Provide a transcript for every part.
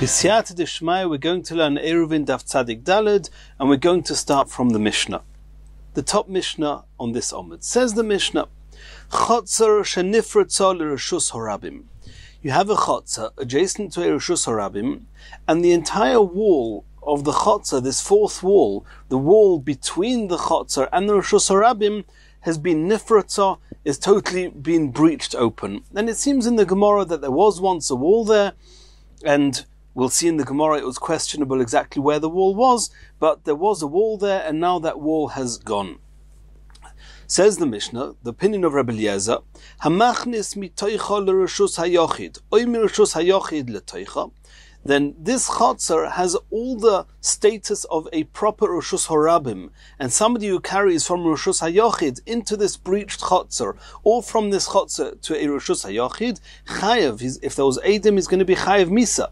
B'siyata d'shmaya, we're going to learn Eirovin Daf Tzadik Daled, and we're going to start from the Mishnah. The top Mishnah on this Omid. Says the Mishnah, Chotzer shenifratza l'reshus harabim. You have a chotzer adjacent to a reshus harabim, and the entire wall of the chotzer, this fourth wall, the wall between the chotzer and the reshus harabim, has been nifratza, is totally been breached open. And it seems in the Gemara that there was once a wall there, and we'll see in the Gemara it was questionable exactly where the wall was, but there was a wall there, and now that wall has gone. Says the Mishnah, the opinion of Rabbi Eliezer, Hamachnis mitoicha l'reshus hayochid, oy mireshus hayochid l'toicha. Then this chotzer has all the status of a proper reshus harabim, and somebody who carries from reshus hayochid into this breached chotzer, or from this chotzer to a reshus hayochid, chayav. If there was edim, he's going to be chayav misa.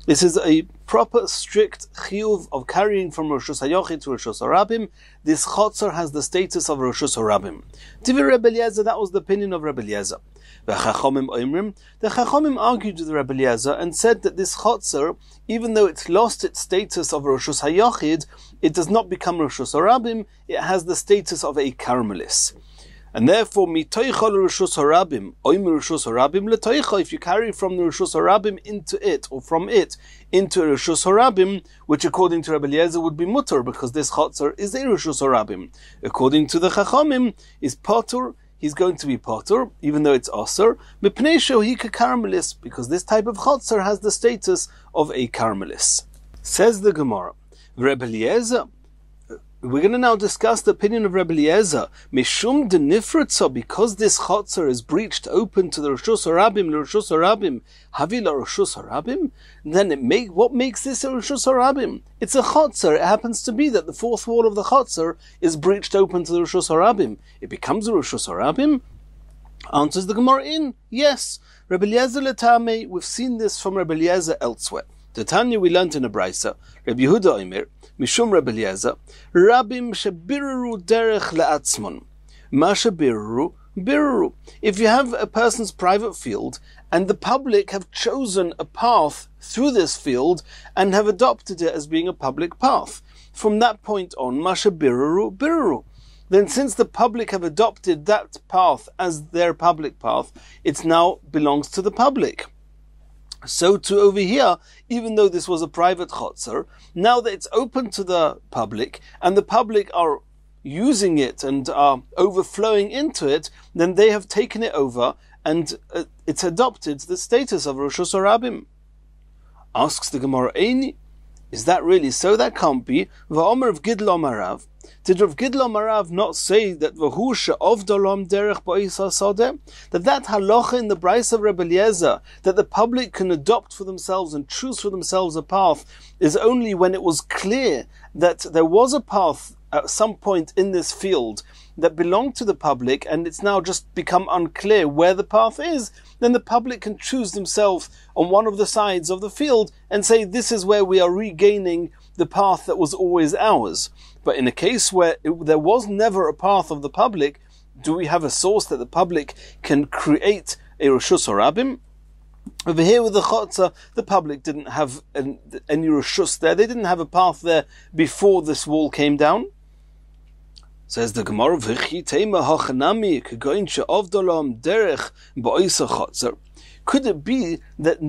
This is a proper, strict chiyuv of carrying from reshus hayochid to reshus harabim. This chotzer has the status of reshus harabim. Divi Rabbi Eliezer, that was the opinion of Rabbi Eliezer. The Chachamim argued with Rabbi Eliezer and said that this chotzer, even though it's lost its status of reshus hayochid, it does not become reshus harabim. It has the status of a karmelis. And therefore, mitoicha l'reshus harabim, oy mireshus harabim l'toicha, if you carry from the reshus harabim into it, or from it into a reshus harabim, which according to Rabbi Eliezer would be mutter, because this chotzer is a reshus harabim. According to the Chachamim, is potter, he's going to be potter, even though it's aser, mipnei shohika karmelis, because this type of chotzer has the status of a karmelis. Says the Gemara, Rabbi Eliezer, we're going to now discuss the opinion of Rabbi Eliezer. Mishum de nifratza, because this chotzer is breached open to the reshus harabim, l'reshus harabim, havi l'reshus harabim. Then what makes this a reshus harabim? It's a chotzer. It happens to be that the fourth wall of the chotzer is breached open to the reshus harabim. It becomes a reshus harabim. Answers the Gemara in yes. Rabbi Eliezer letame. We've seen this from Rabbi Eliezer elsewhere. The Tanya we learned in a brisa. Rabbi Yehuda Omer, Mishum Rabbi Eliezer, Rabim shebiru derech le'atzmon. Ma shebiru, biru. If you have a person's private field, and the public have chosen a path through this field, and have adopted it as being a public path, from that point on, ma shebiru, biru. Then since the public have adopted that path as their public path, it now belongs to the public. So too over here, even though this was a private chotzer, now that it's open to the public, and the public are using it and are overflowing into it, then they have taken it over, and it's adopted the status of reshus harabim. Asks the Gemara, Eini, is that really so? That can't be. V'omer of Gidlo Marav. Did Rav Gidlo Marav not say that v'hu she'ovdolom derech ba'isa sadeh? That halacha in the brisa of Rabbi Eliezer, that the public can adopt for themselves and choose for themselves a path, is only when it was clear that there was a path at some point in this field that belonged to the public, and it's now just become unclear where the path is, then the public can choose themselves on one of the sides of the field and say, this is where we are regaining the path that was always ours. But in a case where there was never a path of the public, do we have a source that the public can create a reshus harabim? Over here with the chotzer, the public didn't have any reshus there. They didn't have a path there before this wall came down. Says the Gemara, could it be that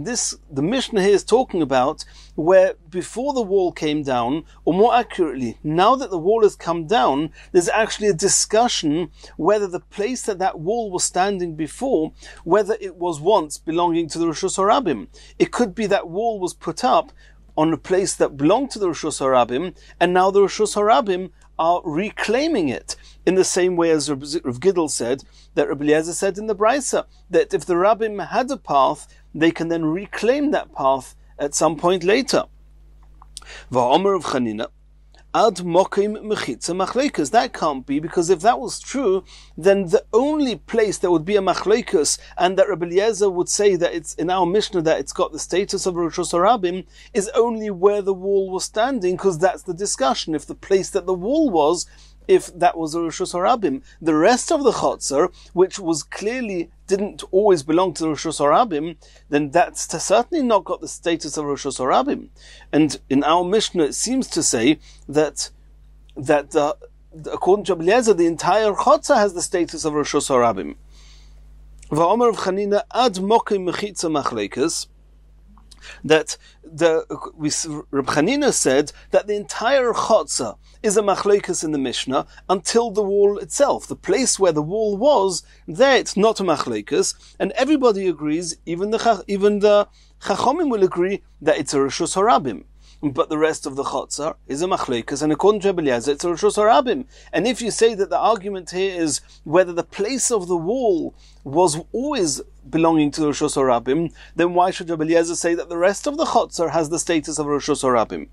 the Mishnah here is talking about where before the wall came down, or more accurately, now that the wall has come down, there's actually a discussion whether the place that wall was standing before, whether it was once belonging to the reshus harabim. It could be that wall was put up on a place that belonged to the reshus harabim, and now the reshus harabim are reclaiming it, in the same way as Rav Gidl said, that Rabbi Eliezer said in the brisa, that if the rabbim had a path, they can then reclaim that path at some point later. Va'omer of Chanina, ad mokim mechitza machleikas. That can't be, because if that was true, then the only place there would be a machleikas, and that Rabbi Eliezer would say that it's in our Mishnah that it's got the status of reshus harabim, is only where the wall was standing, because that's the discussion. If the place that the wall was if that was a Rishus Harabim. The rest of the Chotzer, which was clearly didn't always belong to the Rishus Harabim, then that's certainly not got the status of Rishus Harabim. And in our Mishnah, it seems to say that according to Eliezer, the entire Chotzer has the status of Rishus Harabim. Va'omer of Chanina ad mokim mechitza machlekas, that Reb Chanina said that the entire Chotzer is a machlekas in the Mishnah until the wall itself. The place where the wall was, there it's not a machlekas, and everybody agrees, even the Chachomim will agree that it's a Rishus Harabim. But the rest of the Chotzer is a machlekas, and according to Eliezer, it's a Rishus Harabim. And if you say that the argument here is whether the place of the wall was always belonging to the Rishus Harabim, then why should Eliezer say that the rest of the Chotzer has the status of Rishus Harabim?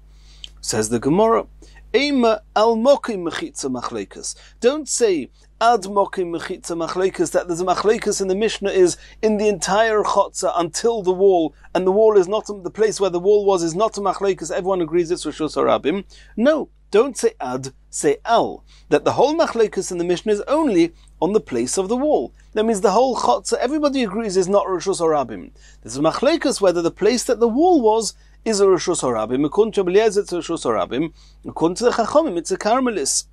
Says the Gemara, Eima al mokim mechitza machlekas. Don't say ad mokim mechitza machlekas, that there's a machlekas in the Mishnah is in the entire Chotzer until the wall, and the wall is not the place where the wall was is not a machlekas. Everyone agrees it's Rishus Harabim. No, don't say ad, say al. That the whole machlekas in the Mishnah is only on the place of the wall. That means the whole Chotzer, everybody agrees, is not Rishus Harabim. There's a machlekas whether the place that the wall was is a Rishus Harabim. According to Eliezer, it's a Rishus Harabim. According to the Chachomim, it's a Carmelis.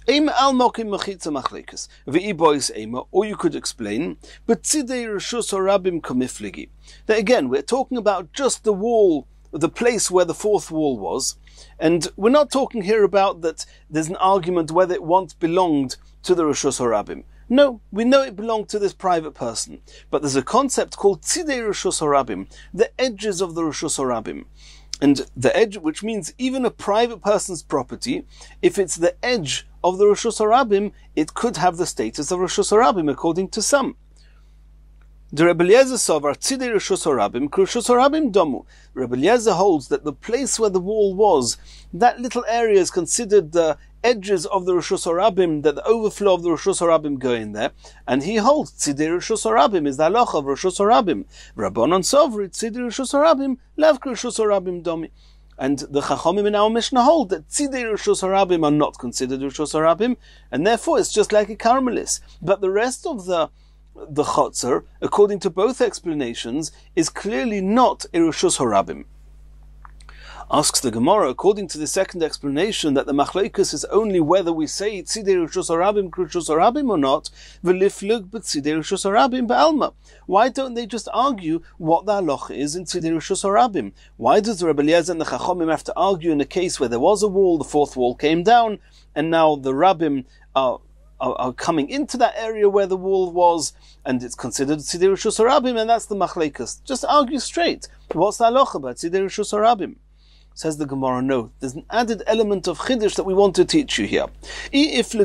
Eima al mokim mechitza machlekas. V'i bois eima, or you could explain, but tzidei Rishus Harabim kamifligi. That again, we're talking about just the wall, the place where the fourth wall was, and we're not talking here about that there's an argument whether it once belonged to the Rishus Harabim. No, we know it belonged to this private person. But there's a concept called tzidei Rishus Harabim, the edges of the Rishus Harabim. And the edge, which means even a private person's property, if it's the edge of the Rishus Harabim, it could have the status of Rishus Harabim, according to some. The Rebbe Eliezer Sovar tzidei Rishus Harabim k'Rishus Harabim domu. Rebbe Eliezer holds that the place where the wall was, that little area is considered the edges of the Rishus Harabim, that the overflow of the Rishus Harabim go in there, and he holds tzidei Rishus Harabim is the halacha of Rishus Harabim. Rabbanon Sovri tzidei Rishus Harabim lav k'Rishus Harabim domi. And the Chachomim in our Mishnah hold that tzidei Rishus Harabim are not considered Rishus Harabim, and therefore it's just like a Carmelis. But the rest of the Chotzer, according to both explanations, is clearly not a Rishus Harabim. Asks the Gemara, according to the second explanation, that the machlekus is only whether we say tzidei Rishus Harabim k'Rishus Harabim or not, v'liflug b'tzidei Rishus Harabim ba'alma. Why don't they just argue what the halacha is in tzidei Rishus Harabim? Why does the Rebbe Eliezer and the Chachomim have to argue in a case where there was a wall, the fourth wall came down, and now the Rabbim are coming into that area where the wall was, and it's considered tzidei Rishus Harabim, and that's the machlekus. Just argue straight. What's the halacha about tzidei Rishus Harabim? Says the Gemara, no, there's an added element of chiddush that we want to teach you here. If they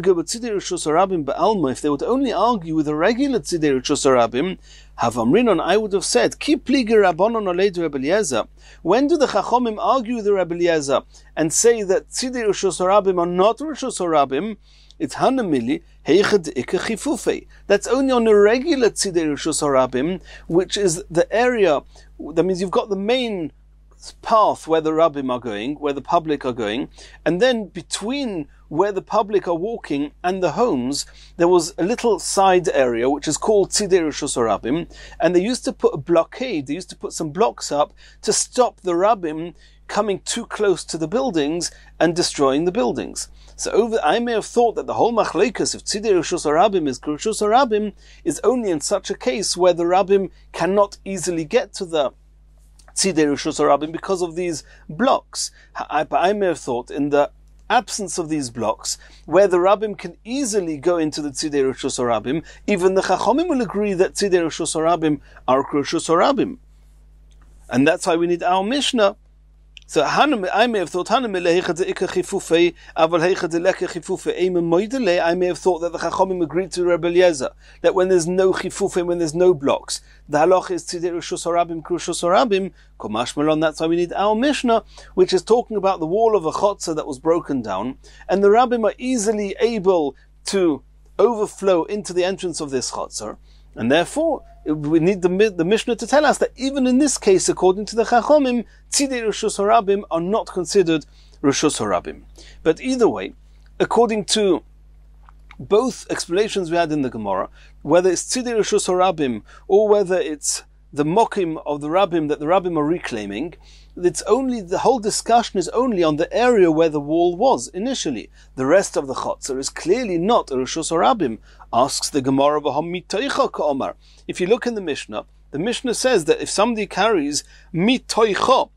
would only argue with a regular tzidei Rishus Harabim, Havamrinon, I would have said, Ki pligi Rabbanon olei Rebbe Eliezer. When do the Chachomim argue with the Rebbe Eliezer and say that tzidei Rishus Harabim are not Rishus Harabim? It's Hanamili heichad ika chifufei. That's only on a regular tzidei Rishus Harabim, which is the area. That means you've got the main path where the rabbim are going, where the public are going, and then between where the public are walking and the homes, there was a little side area which is called tzidei Rishus Harabim, and they used to put a blockade, they used to put some blocks up to stop the rabbim coming too close to the buildings and destroying the buildings. So I may have thought that the whole machlekas of tzidei Rishus Harabim is Rishus Harabim is only in such a case where the rabbim cannot easily get to the tzidei Rishus Harabim because of these blocks. But I may have thought in the absence of these blocks, where the rabbim can easily go into the tzidei Rishus Harabim, even the Chachomim will agree that tzidei Rishus Harabim are Rishus Harabim. And that's why we need our Mishnah. So I may have thought I may have thought that the Chachomim agreed to Rebbe Eliezer that when there's no chifufim, when there's no blocks, the halacha is tzidei Rishus Harabim k'Rishus Harabim. Komash Malon. That's why we need our Mishnah, which is talking about the wall of a chotzer that was broken down, and the rabbim are easily able to overflow into the entrance of this chotzer, and therefore we need the Mishnah to tell us that even in this case, according to the Chachomim, tzidei Rishus Harabim are not considered Rishus Harabim. But either way, according to both explanations we had in the Gemara, whether it's Tzidei Rishus Harabim or whether it's the mokim of the Rabbim that the Rabbim are reclaiming, the whole discussion is only on the area where the wall was initially. The rest of the chotzer is clearly not a Rishus Harabim. Asks the Gemara, mitoicha ka'omar. If you look in the Mishnah says that if somebody carries mitoicha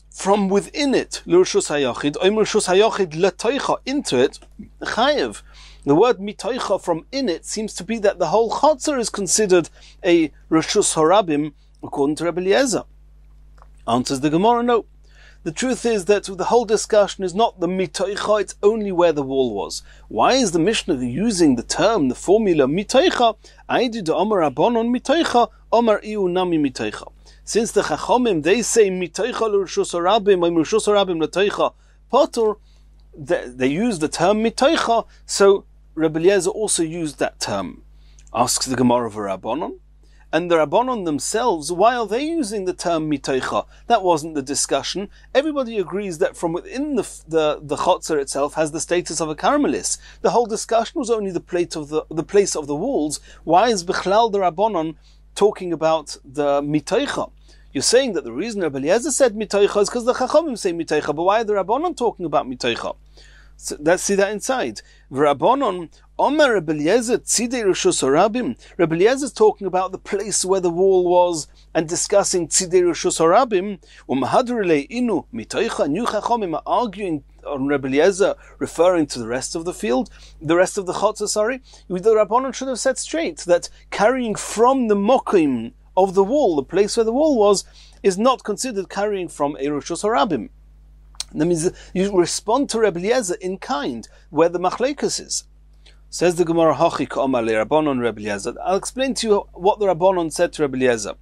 from within it, l'Rishus Hayachid, or Rishus Hayachid l'toicha, into it, chayev. The word mitoicha, from in it, seems to be that the whole chotzer is considered a Rishus Harabim, according to Rebbe Eliezer. Answers the Gemara, no. The truth is that the whole discussion is not the mitoicha, it's only where the wall was. Why is the Mishnah using the term, the formula mitoicha? Aidu de Omar Rabbanon mitoicha, Omar iu nami mitoicha. Since the Chachomim, they say mitoicha l'Rishus Harabim, or Rishus Harabim l'toicha potur, they use the term mitoicha, so Rebbe Eliezer also used that term. Asks the Gemara of a Rabbanon. And the Rabbanon themselves, why are they using the term mitoicha? That wasn't the discussion. Everybody agrees that from within the chotzer itself has the status of a caramelis. The whole discussion was only the place of the walls. Why is Bechlal the Rabbanon talking about the mitoicha? You're saying that the reason Rebbe Eliezer said mitoicha is because the Chachomim say mitoicha, but why are the Rabbanon talking about mitoicha? So let's see that inside. Rabbanon Omer Rebbe Eliezer Tzidei Rishus Harabim. Rebbe Eliezer is talking about the place where the wall was and discussing Tzidei Rishus Harabim. Umahadrele inu mitoicha. New Chachomim are arguing on Rebbe Eliezer, referring to the rest of the field, the rest of the chotzer. Sorry, the Rabbanon should have said straight that carrying from the mokim of the wall, the place where the wall was, is not considered carrying from a Rishus Harabim. That means you respond to Rebbe Eliezer in kind, where the machlekes is. Says the Gemara, Hachi ka'omar le Rabbanon Rebbe Eliezer. I'll explain to you what the Rabbanon said to Rebbe Eliezer.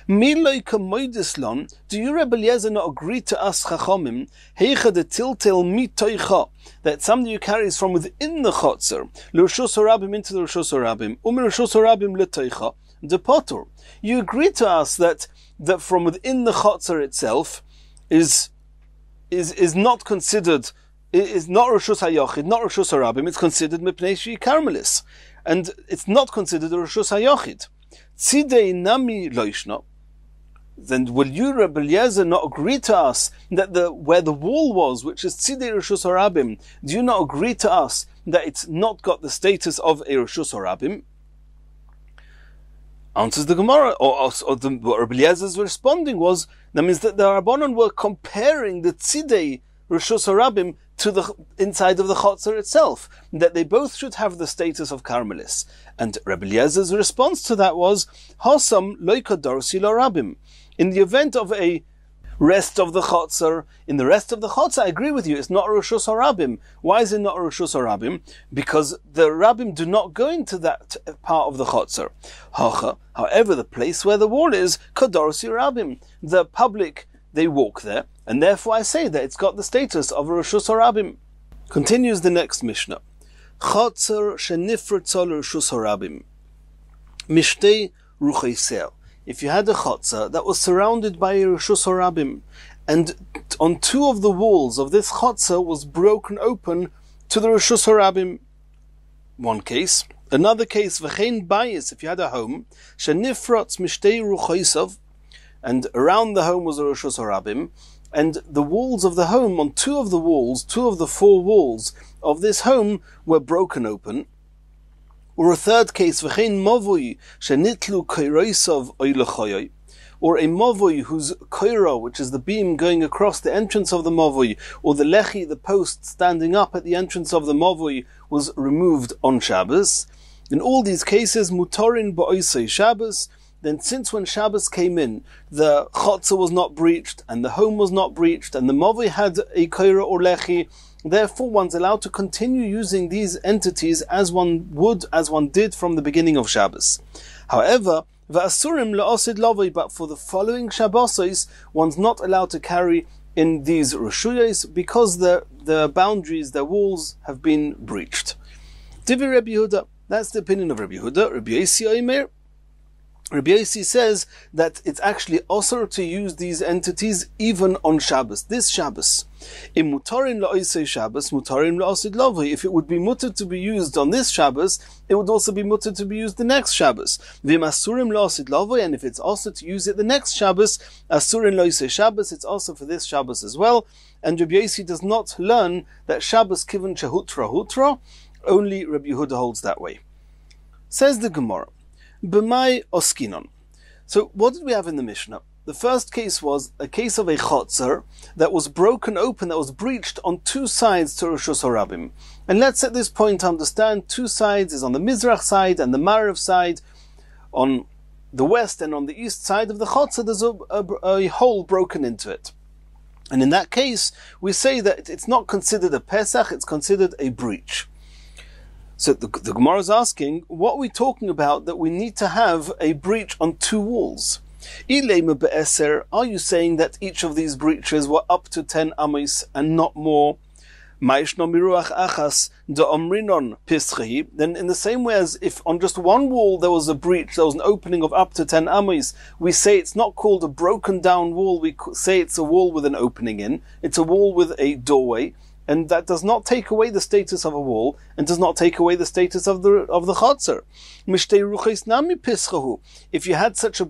Miloi kamoidislon, do you Rebbe Eliezer not agree to us Chachomim, heicha de tiltel mitoicha, that somebody who carries from within the chotzer, l'Rishus Harabim into the Rishus Harabim, Rishus Harabim l'toicha, de potur. You agree to us that from within the chotzer itself is not considered, is not Rishus Hayachid, not Rishus Harabim, it's considered Mipnei Shi Karmelis. And it's not considered a Rishus Hayachid. Tzidei nami loishna. Then will you, Rebbe Eliezer, not agree to us that where the wall was, which is Tzidei Rishus Harabim, do you not agree to us that it's not got the status of a Rishus Harabim? Answers the Gemara, or what Rebbe Eliezer is responding was, that means that the Rabbanon were comparing the Tzidei Rishus Harabim to the inside of the chotzer itself, that they both should have the status of Karmelis. And Rebbe Eliezer's response to that was, Hasam loika dorsi lo Rabim. In the event of a rest of the chotzer, in the rest of the chotzer, I agree with you, it's not Rishus Harabim. Why is it not Rishus Harabim? Because the Rabbim do not go into that part of the chotzer. However, the place where the wall is, Kadorsi Rabbim. The public, they walk there, and therefore I say that it's got the status of Rishus Harabim. Continues the next Mishnah. Chotzer shenifretzol Rishus Harabim. Mishtei rucheiser. If you had a chotzer that was surrounded by a Rishus Harabim, and on two of the walls of this chotzer was broken open to the Rishus Harabim, one case. Another case, v'chein bayis, if you had a home, shenifrotz mishtei rucheisav, and around the home was a Rishus Harabim, and the walls of the home, on two of the four walls of this home were broken open. Or a third case, v'chein mavoi shenitlu koiroisav oilechoyoi, or a mavoi whose koira, which is the beam going across the entrance of the mavoi, or the lechi, the post standing up at the entrance of the mavoi, was removed on Shabbos. In all these cases, mutorin ba'oisei Shabbos. Then since when Shabbos came in, the chotzer was not breached, and the home was not breached, and the mavoi had a koira or lechi, therefore one's allowed to continue using these entities as one did from the beginning of Shabbos. However, v'asurim la'osid lavoi, but for the following Shabbosos, one's not allowed to carry in these reshuyos because the boundaries, their walls, have been breached. Divi Rebbe Yehuda, that's the opinion of Rebbe Yehuda. Rebbe Yossi Omer, Rabbi Yossi says that it's actually also to use these entities even on Shabbos, this Shabbos. In mutarin la'osei Shabbos, mutarin la'osid lavoi. If it would be mutter to be used on this Shabbos, it would also be mutter to be used the next Shabbos. V'im asurim la'osid lavoi, and if it's also to use it the next Shabbos, asurin la'osei Shabbos, it's also for this Shabbos as well. And Rabbi Yossi does not learn that Shabbos kiven shehutra hutra, only Rabbi Yehuda holds that way. Says the Gemara, B'mai oskinon. So what did we have in the Mishnah? The first case was a case of a chotzer that was broken open, that was breached on two sides to Rishus Harabim. And let's at this point understand two sides is on the Mizrach side and the Ma'ariv side. On the west and on the east side of the chotzer there's a hole broken into it. And in that case we say that it's not considered a Pesach, it's considered a breach. So the Gemara is asking, what are we talking about that we need to have a breach on two walls? Are you saying that each of these breaches were up to 10 amos and not more? Then in the same way as if on just one wall there was a breach, there was an opening of up to 10 amos, we say it's not called a broken down wall, we say it's a wall with an opening in, it's a wall with a doorway. And that does not take away the status of a wall, and does not take away the status of the chotzer. If you had such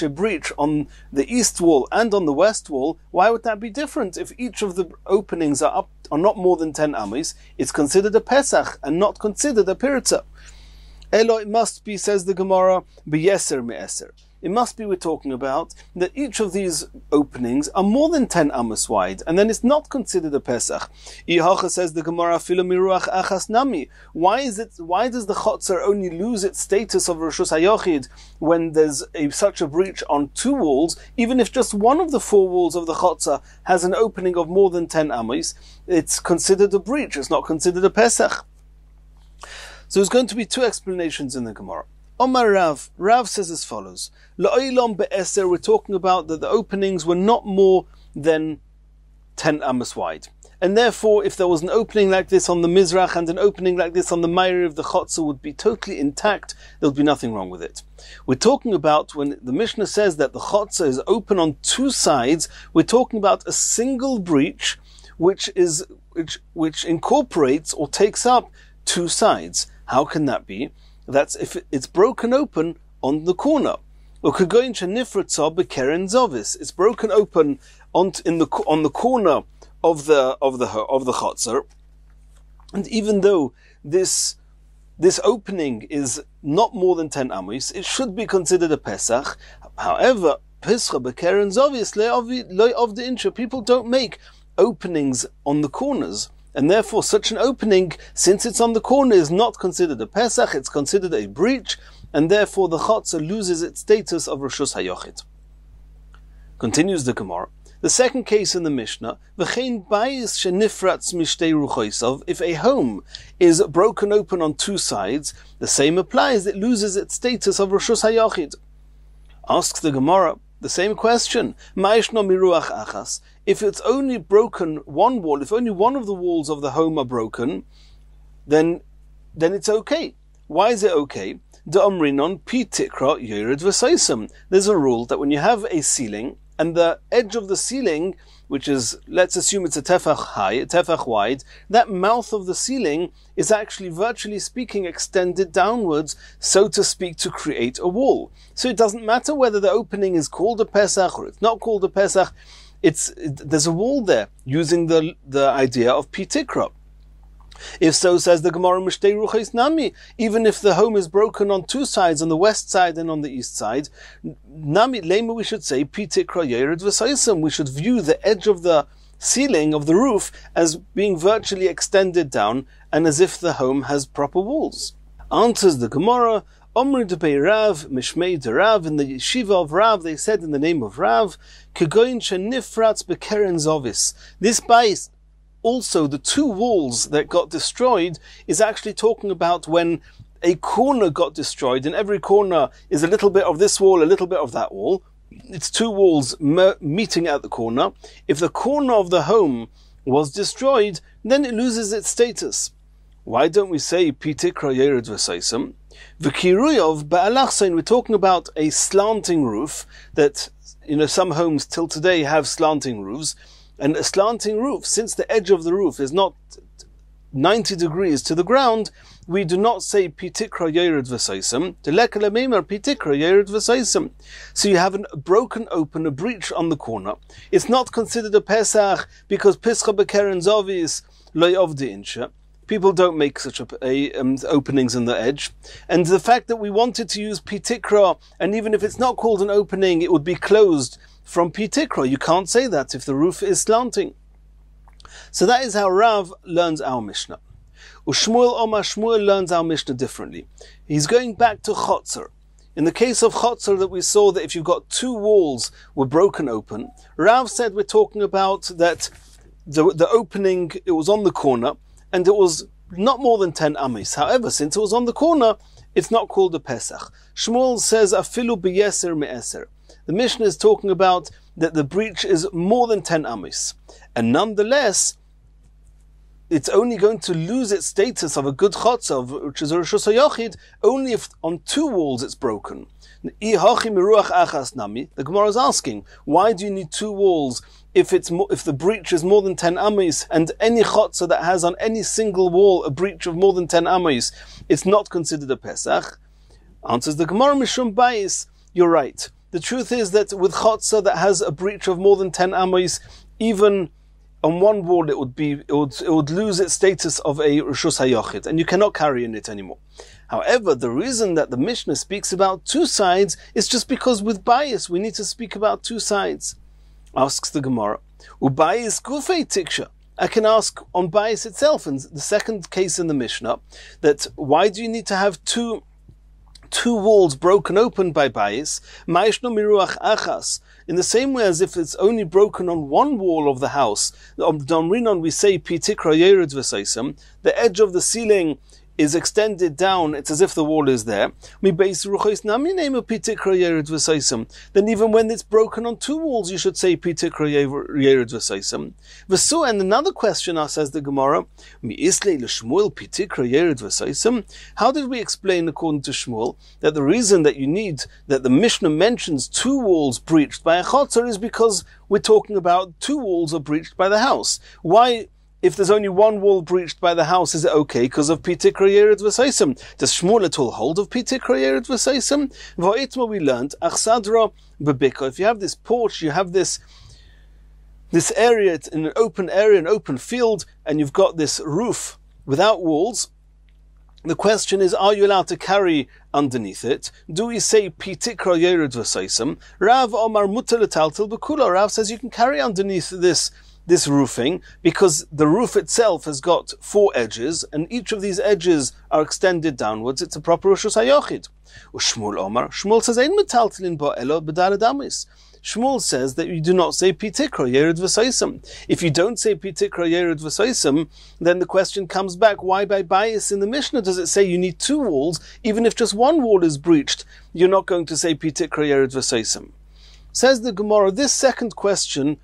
a breach on the east wall and on the west wall, why would that be different? If each of the openings are not more than 10 amos, it's considered a Pesach and not considered a Pirza. Elo, it must be, says the Gemara, b'yeser me'eser. It must be we're talking about that each of these openings are more than 10 amos wide, and then it's not considered a Pesach. Ihacha, says the Gemara, filo miruach achas nami. Why does the chotzer only lose its status of Rishus HaYochid when there's such a breach on two walls? Even if just one of the four walls of the chotzer has an opening of more than 10 amos, it's considered a breach, it's not considered a Pesach. So there's going to be two explanations in the Gemara. Omar Rav says as follows: La'olam be'eser, we're talking about that the openings were not more than 10 amos wide. And therefore, if there was an opening like this on the Mizrach and an opening like this on the Ma'ariv, the chotzer would be totally intact, there would be nothing wrong with it. We're talking about when the Mishnah says that the chotzer is open on two sides, we're talking about a single breach which incorporates or takes up two sides. How can that be? That's if it's broken open on the corner. It's broken open on the corner of the chotzer, and even though this opening is not more than 10 amos, it should be considered a Pesach. However, people don't make openings on the corners. And therefore, such an opening, since it's on the corner, is not considered a Pesach, it's considered a breach, and therefore the chotzer loses its status of Rishus HaYochid. Continues the Gemara. The second case in the Mishnah, v'chein bayis shenifratz mishtei ruchoisav, if a home is broken open on two sides, the same applies, it loses its status of Rishus HaYochid. Asks the Gemara the same question. Ma'ishno miruach achas. If it's only broken one wall, if only one of the walls of the home are broken, then it's okay. Why is it okay? Da'amrinon pi tikra yored v'saisam. There's a rule that when you have a ceiling, and the edge of the ceiling, which is, let's assume it's a tefach high, a tefach wide, that mouth of the ceiling is actually, virtually speaking, extended downwards, so to speak, to create a wall. So it doesn't matter whether the opening is called a Pesach or it's not called a Pesach, there's a wall there, using the idea of pi tikra. If so, says the Gemara, Mishtei Ruchais Nami, even if the home is broken on two sides, on the west side and on the east side, Nami Lema, we should say, Pi Tikra Yered V'Saisam, we should view the edge of the ceiling, of the roof, as being virtually extended down, and as if the home has proper walls. Answers the Gemara, Omri Debei Rav, Mishmei de Rav, in the yeshiva of Rav, they said in the name of Rav, Kegoyin Shenifratz Bekeren Zovis. This bais, also, the two walls that got destroyed is actually talking about when a corner got destroyed, and every corner is a little bit of this wall, a little bit of that wall. It's two walls meeting at the corner. If the corner of the home was destroyed, then it loses its status. Why don't we say pitikra yered v'saisam? V'kiruyov ba'alachsein, we're talking about a slanting roof that, some homes till today have slanting roofs. And a slanting roof, since the edge of the roof is not 90 degrees to the ground, we do not say pitikra yered v'saisam. Delekala meimar pitikra yered v'saisam. So you have a broken open, a breach on the corner. It's not considered a Pesach because pischa bekeren zovis loy ovdi insha. People don't make such openings in the edge. And the fact that we wanted to use pitikra, and even if it's not called an opening, it would be closed from pitikra. You can't say that if the roof is slanting. So that is how Rav learns our Mishnah. Ushmuel Omar, Shmuel learns our Mishnah differently. He's going back to Chotzer. In the case of Chotzer that we saw that if you've got two walls were broken open, Rav said we're talking about that the opening, it was on the corner, and it was not more than 10 amis. However, since it was on the corner, it's not called a Pesach. Shmuel says, afilu beyeser me'eser. The Mishnah is talking about that the breach is more than 10 amis. And nonetheless, it's only going to lose its status of a good chotzav, which is a reshus hayochid, only if on two walls it's broken. The Gemara is asking, why do you need two walls if the breach is more than 10 amis, and any chotza that has on any single wall a breach of more than 10 amis, it's not considered a Pesach? Answers the Gemara, Mishum Bayis, you're right. The truth is that with chotza that has a breach of more than 10 amis, even on one wall it would lose its status of a reshus hayochid, and you cannot carry in it anymore. However, the reason that the Mishnah speaks about two sides is just because with bias we need to speak about two sides. Asks the Gemara, Ubayis gufei tiksha. I can ask on bias itself, in the second case in the Mishnah, that why do you need to have two walls broken open by bias? Ma'ishno miruach achas. In the same way as if it's only broken on one wall of the house. On Domrinon we say pitikra yered v'saisam. The edge of the ceiling is extended down, it's as if the wall is there. Then even when it's broken on two walls, you should say pitikra yered v'saisam. And another question, says the Gemara, how did we explain according to Shmuel that the reason that the Mishnah mentions two walls breached by a chotzer is because we're talking about two walls are breached by the house? Why, if there's only one wall breached by the house, is it okay because of pitikra yered v'saisam? Does Shmuel at all hold of pitikra yered v'saisam? V'itma we learned, achsadra bebika. If you have this porch, you have this area, it's in an open area, an open field, and you've got this roof without walls. The question is, are you allowed to carry underneath it? Do we say pitikra yered v'saisam? Rav Omar mutar l'taltel b'kula. Rav says you can carry underneath this roofing, because the roof itself has got four edges, and each of these edges are extended downwards. It's a proper reshus hayochid. Shmuel Omar, Shmuel says, Ein metaltelin bo elo b'daled amis. Shmuel says that you do not say pitikra yered v'saisam. If you don't say pitikra yered v'saisam, then the question comes back, why by bias in the Mishnah does it say you need two walls? Even if just one wall is breached, you're not going to say pitikra yered v'saisam. Says the Gemara, this second question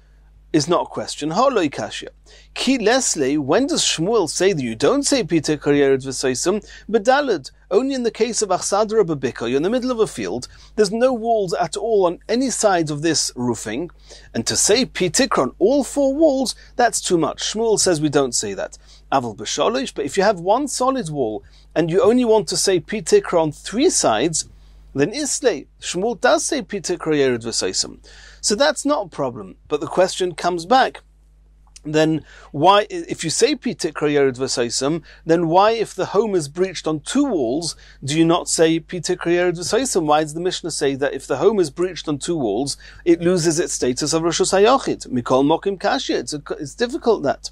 is not a question. Holoi kashya. Ki lesle, when does Shmuel say that you don't say pitikra yered v'saisam? Bedalad. Only in the case of achsadra bebika, you're in the middle of a field, there's no walls at all on any sides of this roofing, and to say pitikra on all four walls, that's too much. Shmuel says we don't say that. Aval b'shalish, but if you have one solid wall, and you only want to say pitikra on three sides, then Islay, Shmuel does say pitikra yered v'saisam. So that's not a problem. But the question comes back, then why, if you say pitikra yered v'saisam, then why, if the home is breached on two walls, do you not say pitikra yered v'saisam? Why does the Mishnah say that if the home is breached on two walls, it loses its status of reshus hayochid? Mikol mokim kashya. It's difficult that.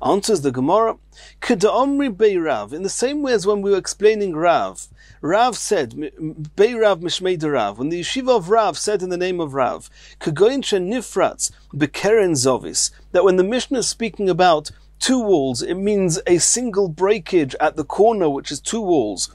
Answers the Gemara, Keda'omri bei Rav, in the same way as when we were explaining Rav. Rav said, bei Rav mishmei de Rav, when the yeshiva of Rav said in the name of Rav, Kegoyin shenifratz bekeren zovis, that when the Mishnah is speaking about two walls, it means a single breakage at the corner, which is two walls.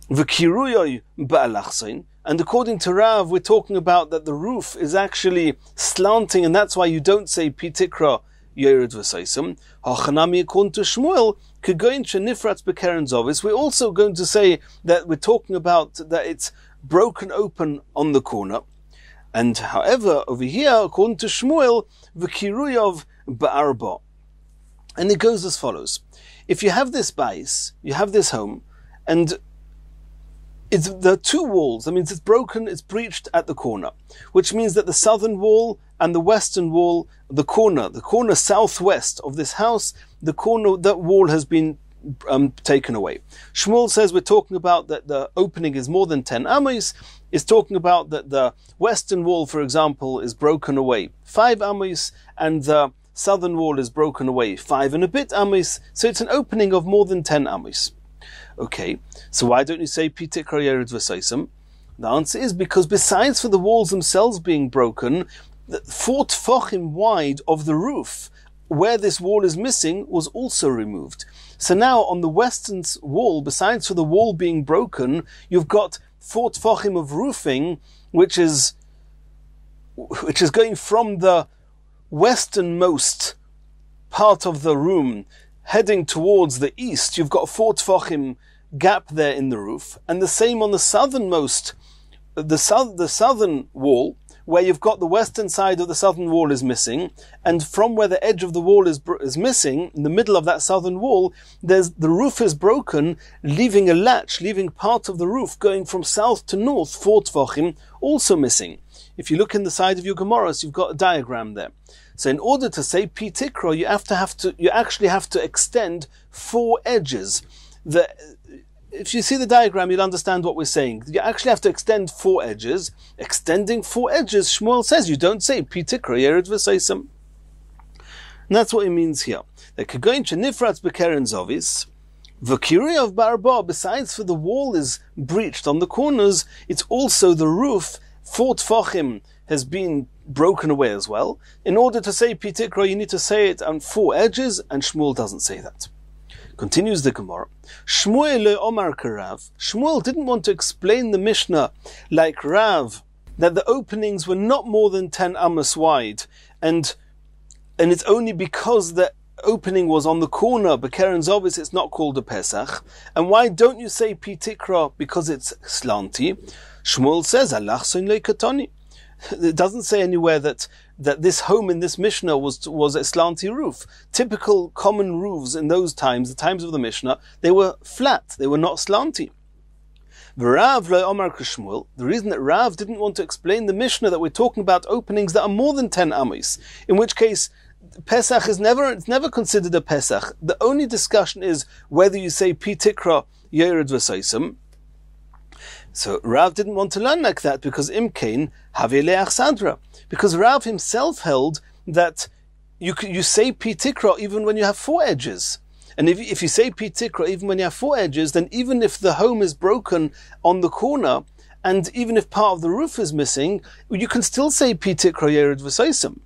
V'kiruyoy ba'alachsein, and according to Rav, we're talking about that the roof is actually slanting, and that's why you don't say pitikra Yered V'Seisim, Hachanami according to Shmuel, Kegoin Shenifratz B'Keren Zovis. We're also going to say that we're talking about that it's broken open on the corner. And however, over here, according to Shmuel, V'Kiruyov Ba'arba. And it goes as follows. If you have this bais, you have this home, and there are two walls. That means it's broken, it's breached at the corner, which means that the southern wall and the western wall, the corner southwest of this house, that wall has been taken away. Shmuel says we're talking about that the opening is more than 10 amis. Is talking about that the western wall, for example, is broken away 5 amis, and the southern wall is broken away 5 and a bit amis. So it's an opening of more than 10 amis. Okay, so why don't you say Pitikra Yered V'Seisim? The answer is because besides for the walls themselves being broken, the 4 tfachim wide of the roof, where this wall is missing, was also removed. So now on the western wall, besides for the wall being broken, you've got 4 tfachim of roofing, which is going from the westernmost part of the room heading towards the east. You've got 4 tfachim gap there in the roof, and the same on the southernmost, the southern wall, where you've got the western side of the southern wall is missing, and from where the edge of the wall is missing, in the middle of that southern wall, the roof is broken, leaving a latch, leaving part of the roof going from south to north, 4 tfachim, also missing. If you look in the side of your Gemara, you've got a diagram there. So in order to say Pitikra, you actually have to extend 4 edges. If you see the diagram, you'll understand what we're saying. You actually have to extend 4 edges. Extending 4 edges, Shmuel says, you don't say Pitikra Yered V'Seisim. And that's what he means here. The Kegoin Shenifratz B'Keren Zovis, V'Kirui of Barba, besides for the wall is breached on the corners, it's also the roof, 4 tfachim, has been broken away as well. In order to say Pitikra, you need to say it on 4 edges, and Shmuel doesn't say that. Continues the Gemara. Shmuel Omar Karav. Shmuel didn't want to explain the Mishnah like Rav, that the openings were not more than 10 amos wide, and it's only because the opening was on the corner, B'Keren Zovis, it's not called a Pesach. And why don't you say Pitikra? Because it's slanty. Shmuel says, Allah Soin Katoni. It doesn't say anywhere that this home in this Mishnah was a slanty roof. Typical common roofs in those times, the times of the Mishnah, they were flat, they were not slanty. The reason that Rav didn't want to explain the Mishnah that we're talking about openings that are more than 10 amis, in which case Pesach is never considered a Pesach. The only discussion is whether you say Pitikra Yered V'Seisim. So Rav didn't want to learn like that because Imkain Haveleach Sadra. Because Rav himself held that you say Pitikra even when you have 4 edges. And if you say Pitikra even when you have 4 edges, then even if the home is broken on the corner, and even if part of the roof is missing, you can still say Pitikra Yered V'Seisim.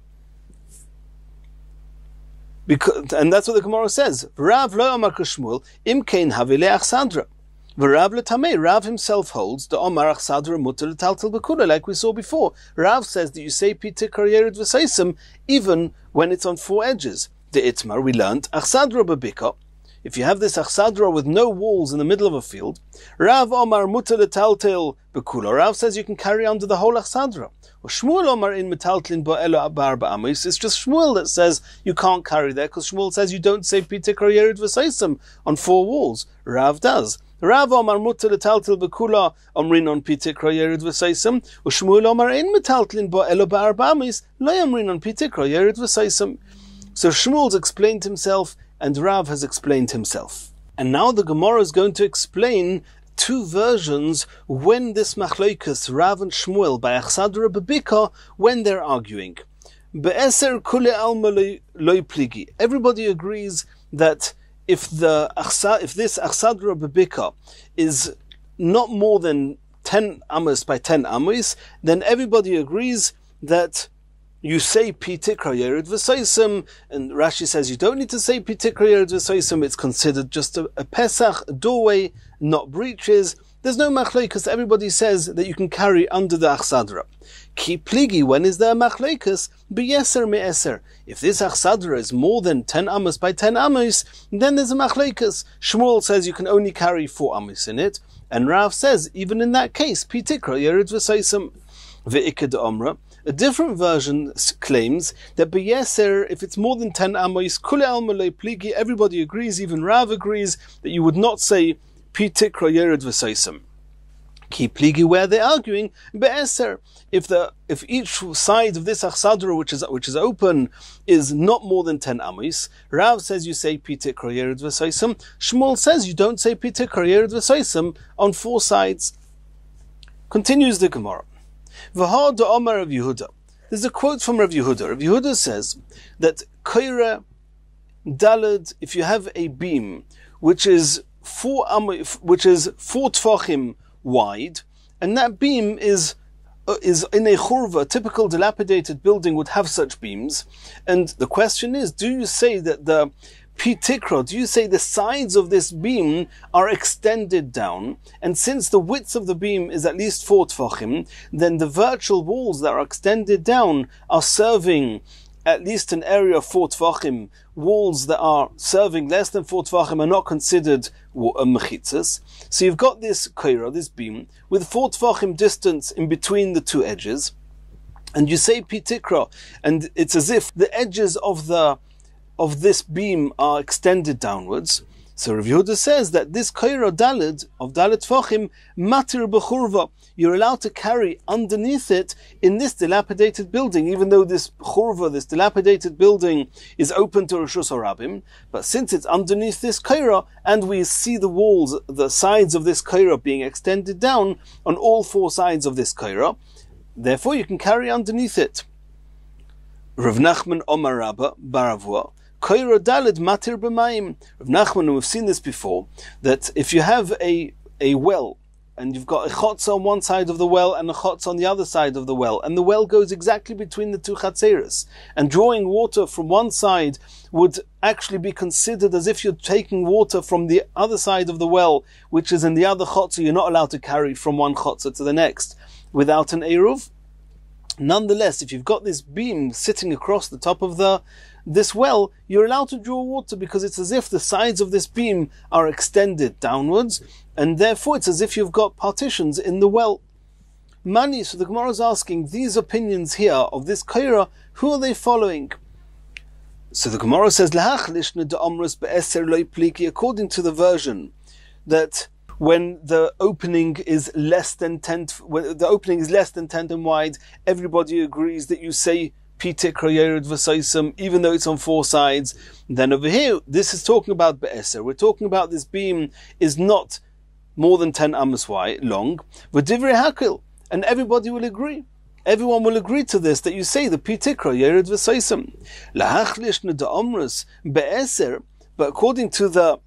And that's what the Gemara says. Rav lo amar k'Shmuel Imkain Haveleach Sadra. Rav himself holds the Omar Achsadra Mutter Taltal Bekula, like we saw before. Rav says that you say Pitikra Yered V'Seisim even when it's on 4 edges. The Itmar, we learnt Achsadra Babika. If you have this Achsadra with no walls in the middle of a field, Rav Omar Mutter Taltal Bekula. Rav says you can carry under the whole Achsadra. Or Shmuel Omar in Metaltlin Bo'elo Abar Ba'amis. It's just Shmuel that says you can't carry there, because Shmuel says you don't say Pitikra Yered V'Seisim on 4 walls. Rav does. Rav Omar Mutter Taltal Bekula Omrin on Pitikra Yered V'Seisim, or Shmuel Omar in Metaltlin Bo'elo Abar Ba'amis Lo Omrin on Pitikra Yered V'Seisim. So Shmuel's explained himself, and Rav has explained himself. And now the Gemara is going to explain 2 versions when this machlokes Rav and Shmuel by Achsadra Babika, when they're arguing. Be'eser kule alma loy pligi. Everybody agrees that if this Achsadra Babika is not more than 10 amos by 10 amos, then everybody agrees that you say Pitikra Yered V'Seisim, and Rashi says you don't need to say Pitikra Yered V'Seisim, it's considered just a Pesach, a doorway, not breaches, There's no machlekes. Everybody says that you can carry under the achsadra. Ki pligi, when is there a machlekes? Beyeser me'eser. If this achsadra is more than 10 amos by 10 amos, then there's a machlekes. Shmuel says you can only carry 4 amos in it, and Rav says even in that case, pitikra yerid v'seisam ve'ikad omra. A different version claims that beyeser, if it's more than 10 amos, kule alma le pligi, everybody agrees, even Rav agrees, that you would not say pitikra yerid v'seisam. Ki pligi, where they're arguing be'eser. If each side of this achsadra, which is open, is not more than 10 amos, Rav says you say pitikra yerid v'seisam. Shmuel says you don't say pitikra yerid v'seisam on 4 sides. Continues the Gemara. V'ha da'amar Rav Yehuda. There's a quote from Rav Yehuda. Rav Yehuda says that koira dalad, if you have a beam which is 4 tfachim wide, and that beam is in a churva, a typical dilapidated building would have such beams, and the question is, do you say that the pitikra, do you say the sides of this beam are extended down, and since the width of the beam is at least 4 tfachim, then the virtual walls that are extended down are serving at least an area of 4 tfachim. Walls that are serving less than 4 tfachim are not considered mechitzas. So you've got this koira, this beam, with 4 tfachim distance in between the 2 edges, and you say pitikra, and it's as if the edges of this beam are extended downwards. So Rav Yehuda says that this koira dalid of dalit tfachim matir b'churva, you're allowed to carry underneath it in this dilapidated building, even though this churva, this dilapidated building, is open to Rishus HaRabim. But since it's underneath this koira, and we see the walls, the sides of this koira being extended down on all 4 sides of this koira, therefore you can carry underneath it. Rav Nachman Omar Rabba Baravua. Koira dalid matir b'mayim. Rav Nachman, and we've seen this before, that if you have a well, and you've got a chotz on one side of the well and a chotz on the other side of the well, and the well goes exactly between the 2 chatzeres, and drawing water from one side would actually be considered as if you're taking water from the other side of the well, which is in the other chotzer. You're not allowed to carry from one chotzer to the next without an eruv. Nonetheless, if you've got this beam sitting across the top of this well, you're allowed to draw water, because it's as if the sides of this beam are extended downwards, and therefore it's as if you've got partitions in the well. Mani, so the Gemara is asking, these opinions here of this koira, who are they following? So the Gemara says, according to the version that when the opening is less than 10 wide, everybody agrees that you say pitikra yerid v'seisam, even though it's on 4 sides. Then over here, this is talking about be'eser. We're talking about this beam is not more than 10 amos wide, long. V'divrei hakil, and everybody will agree. Everyone will agree to this, that you say the pitikra yerid v'seisam. Lahachlish neda'omrus be'eser, but according to the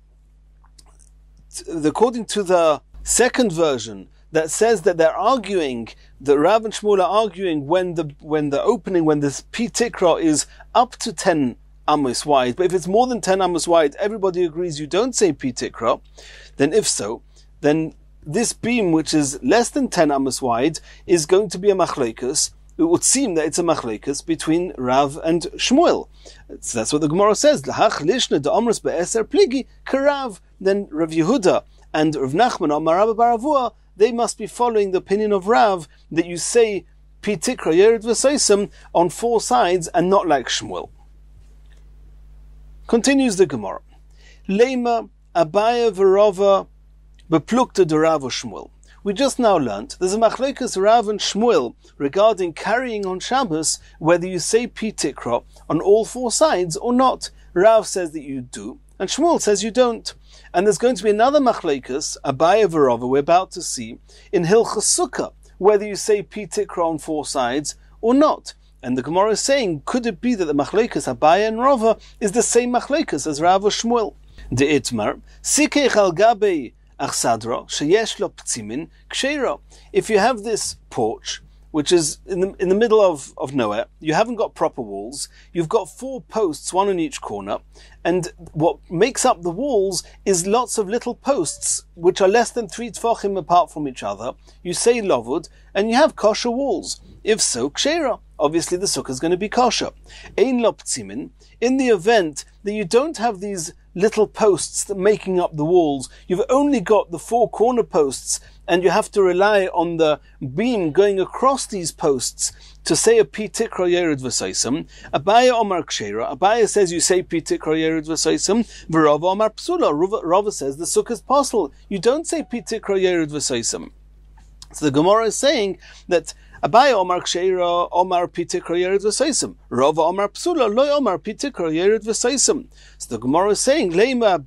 second version, that says that they're arguing, the Rav and Shmuel are arguing when this pitikra is up to 10 amos wide, but if it's more than 10 amos wide, everybody agrees you don't say pitikra. Then if so, then this beam, which is less than 10 amos wide, is going to be a machlekes. It would seem that it's a machlekes between Rav and Shmuel. So that's what the Gemara says. Then Rav Yehuda and Rav Nachman Amar Rabba Baravua, they must be following the opinion of Rav that you say pitikra yerid v'seisam on 4 sides and not like Shmuel. Continues the Gemara. Lema Abaya v'Rava beplukta de Rav Shmuel. We just now learnt there's a machlekes Rav and Shmuel regarding carrying on Shabbos, whether you say pitikra on all 4 sides or not. Rav says that you do, and Shmuel says you don't. And there's going to be another machlekes, Abaya v'Rava, we're about to see, in Hilchos Sukkah, whether you say pitikra on 4 sides or not. And the Gemara is saying, could it be that the machlekes Abaya and Rava is the same machlekes as Rav or Shmuel? De itmar, sikech al gabei achsadra, sheyesh lo ptzimin ksheira. If you have this porch which is in the middle of nowhere. You haven't got proper walls. You've got 4 posts, one on each corner. And what makes up the walls is lots of little posts, which are less than 3 tefachim apart from each other. You say lovud, and you have kosher walls. If so, kshera. Obviously the sukkah is going to be kosher. Ein loptzimin, in the event that you don't have these little posts that making up the walls, you've only got the 4 corner posts, and you have to rely on the beam going across these posts to say a pi tikra yered v'soisam. Abaya omar kshera. Abaya says you say pi tikra yered v'soisam. V'rava omar psula. Rava says the sukkah is possible. You don't say pi tikra yered v'soisam. So the Gemara is saying that Abaya omar kshera omar pi tikra yered v'soisam. Rava omar psula loy omar pi tikra yered v'soisam. So the Gemara is saying Leima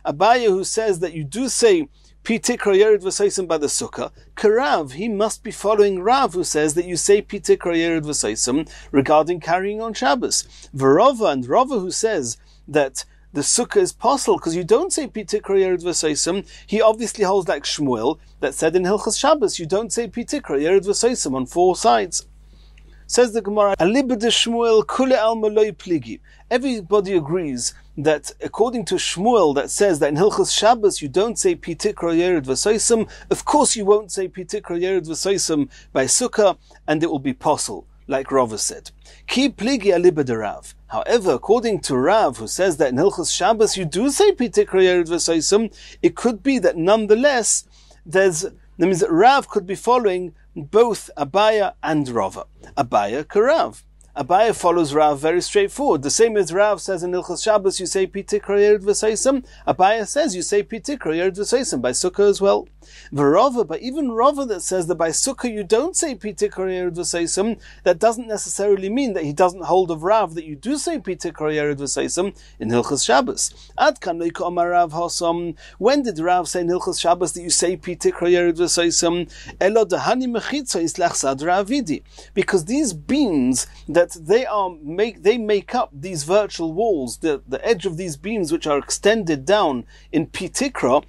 Abaya who says that you do say pi tikra yered v'soisam by the sukkah. Karav, he must be following Rav who says that you say pi tikra yered v'soisam regarding carrying on Shabbos. V'rava and Rava who says that the sukkah is possible because you don't say pi tikra yered v'soisam. He obviously holds like Shmuel that said in Hilchas Shabbos you don't say pi tikra yered v'soisam on 4 sides. Says the Gemara, Alibad Shmuel kule alma loy pligi. Everybody agrees that according to Shmuel that says that in Hilchas Shabbos you don't say pi tikra yered v'soisam, of course you won't say pi tikra yered v'soisam by sukkah, and it will be possible, like Rava said. Ki pligi alibad Rav. However, according to Rav, who says that in Hilchas Shabbos you do say pi tikra yered v'soisam, it could be that nonetheless that means that Rav could be following both Abaya and Rava. Abaya karav. Abaya follows Rav very straightforward. The same as Rav says in Hilchas Shabbos you say pi tikra yered v'soisam. Abaya says you say pi tikra yered v'soisam by sukkah as well. V'rava, but even Rava that says that by sukkah you don't say pi tikra yered v'soisam, that doesn't necessarily mean that he doesn't hold of Rav that you do say pi tikra yered v'soisam in Hilchas Shabbos. Ad kan loika omar Rav hosam. When did Rav say in Hilchas Shabbos that you say pi tikra yered v'soisam? Elo dahani mechitza islach sadra avidi. Because these beams that they make up these virtual walls, the edge of these beams which are extended down in pi tikra,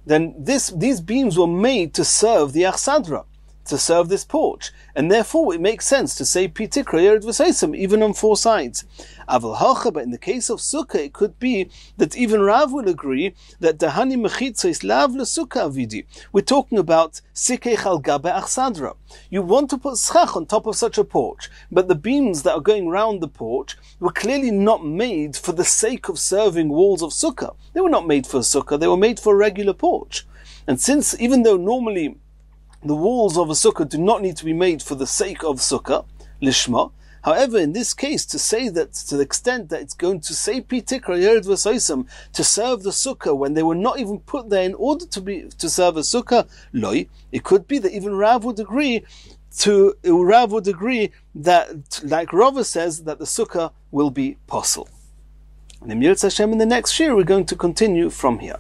then these beams were made to serve the achsadra, to serve this porch, and therefore it makes sense to say pi tikra yered v'soisam even on 4 sides. Aval hacha, but in the case of sukkah, it could be that even Rav will agree that dahani mechitza is lav lesukkah avidi. We're talking about sikech al gabe achsadra. You want to put schach on top of such a porch, but the beams that are going round the porch were clearly not made for the sake of serving walls of sukkah. They were not made for sukkah, they were made for a regular porch. And since, even though normally the walls of a sukkah do not need to be made for the sake of sukkah, lishma, however, in this case, to say that to the extent that it's going to say pi tikra yered v'soisam to serve the sukkah when they were not even put there in order to serve a sukkah, loy, it could be that even Rav would agree that, like Rava says, that the sukkah will be possible. And in the next shir, we're going to continue from here.